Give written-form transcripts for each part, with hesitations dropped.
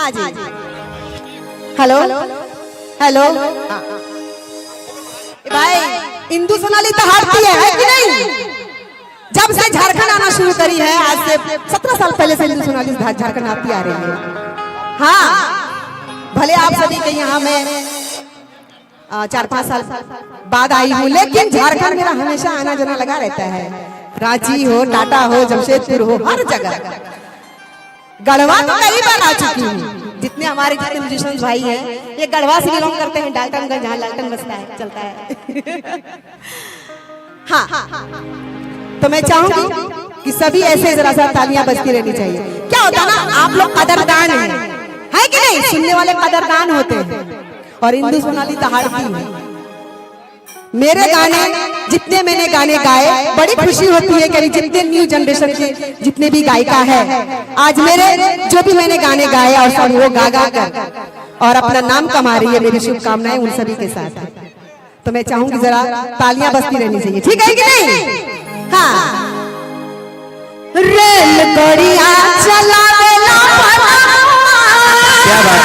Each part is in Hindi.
हाँ जी। हेलो हेलो भाई, इंदु सोनाली तो हारती है कि नहीं? जब से झारखंड आना शुरू करी है, आज से 17 साल पहले से इंदु सोनाली झारखंड आती आ रही है। हाँ, भले आप सभी के यहाँ में 4-5 साल बाद आई हूँ, लेकिन झारखंड मेरा हमेशा आना जाना लगा रहता है। रांची हो, टाटा हो, जमशेदपुर हो, हर जगह। गढ़वा तो कई बार आ चुकी हूँ। जितने हमारे जितने म्यूजिशियन भाई हैं, ये गढ़वा से बिलोंग करते हैं, डाल्टनगंज, जहाँ लालटन बसता है, चलता है। हाँ, तो मैं चाहूंगी कि सभी ऐसे जरा सा तालियां बजती रहनी चाहिए। क्या होता है ना, आप लोग कदरदान है कि नहीं? सुनने वाले कदरदान होते हैं। और इंदु सोनाली दहाड़ती है। मेरे गाने जितने मैंने गाने गाए, बड़ी खुशी होती है कि जितने न्यू जनरेशन के जितने भी गायिका है, आज मेरे जो भी मैंने गाने गाए और सब वो गा गा कर और अपना नाम कमा रही है। मेरी शुभकामनाएं उन सभी के साथ है। तो मैं चाहूंगी जरा तालियां बजती रहनी चाहिए, ठीक है कि नहीं? हाँ, रेल गाड़ियां चलावेला, क्या बात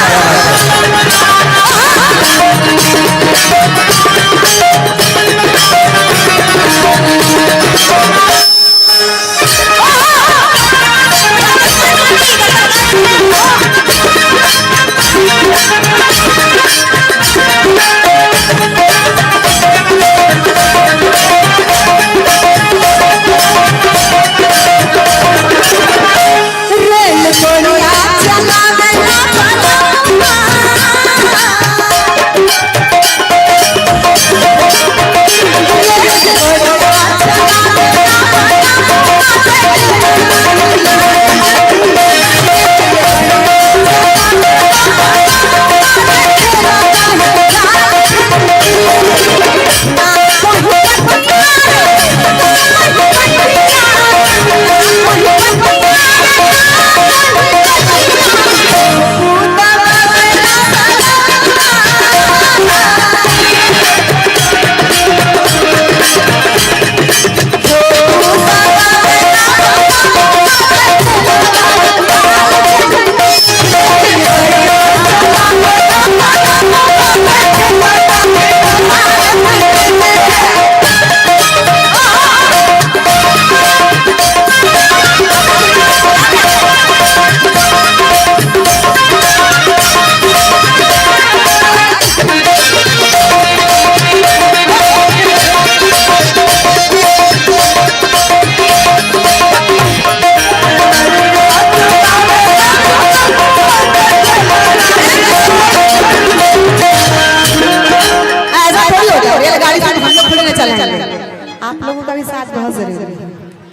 आप लोगों का भी साथ बहुत जरूरी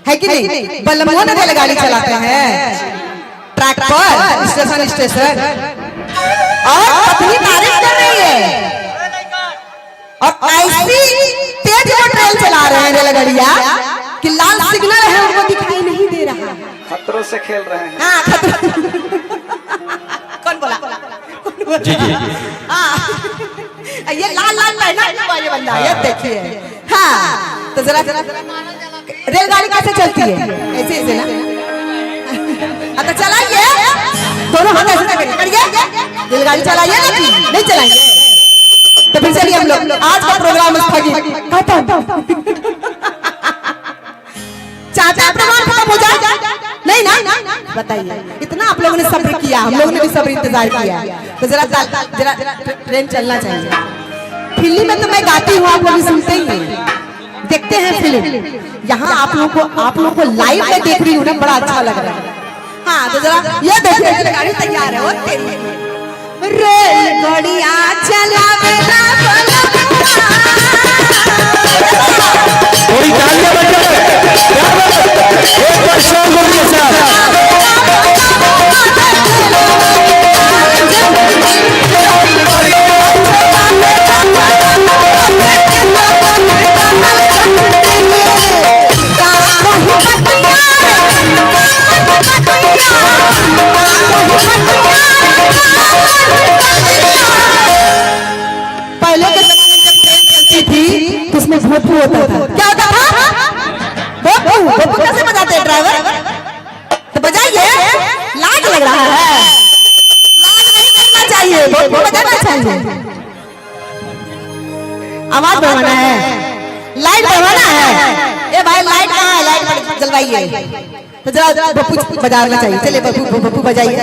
है कि नहीं? बलमो ने रेलगाड़ी चलाते हैं ट्रैक पर, स्टेशन स्टेशन, और अपनी तारीफ कर रही है। और ऐसी तेज ट्रेन चला रहे हैं रेलगाड़ियां कि लाल सिग्नल है उनको दिखाई नहीं दे रहा। खतरों से खेल रहे हैं। हाँ, खतरों। कौन बोला? जी जी। हाँ, ये लाल लाल पहना हुआ ये बंदा, ये देखिए। हाँ, तो जरा रेलगाड़ी कैसे चलती है? ऐसे ऐसे ना। तो चलाइए, दोनों हाथ ऐसे करिए, रेलगाड़ी चलाइए ना कि नहीं चलाएंगे? तो फिर चलिए हम लोग आज का प्रोग्राम स्थगित। चाचा प्रमाण खत्म हो जाए? नहीं ना, बताइए। इतना आप लोगों ने सब्र किया, हम लोगों ने भी सब्र इंतजार किया। तो जरा ट्रेन चलना चाहिए। फिल्म में तो मैं गाती हूँ, आप लोग भी सुनते ही हैं, देखते हैं फिल्म। यहाँ आप लोगों को लाइव में देख रही हूँ ना, बड़ा अच्छा लग रहा है। हाँ, तो जरा ये देखिए, रेलगाड़ी तैयार है। रेलगाड़ियां चलावेला थोड़ी तालियां बजाओ, एक बार शौक हो गया साहब। भोपू होता था। क्या होता था? भोपू कैसे बजाते हैं ड्राइवर? तो बजाइए, लाज लग रहा है। लाज आवाज बढ़वाना है, लाइट बढ़वाना है। ए भाई लाइट कहाँ है, लाइट जलवाइए। तो जरा बप्पू बजाना चाहिए, चलिए बप्पू बजाइए।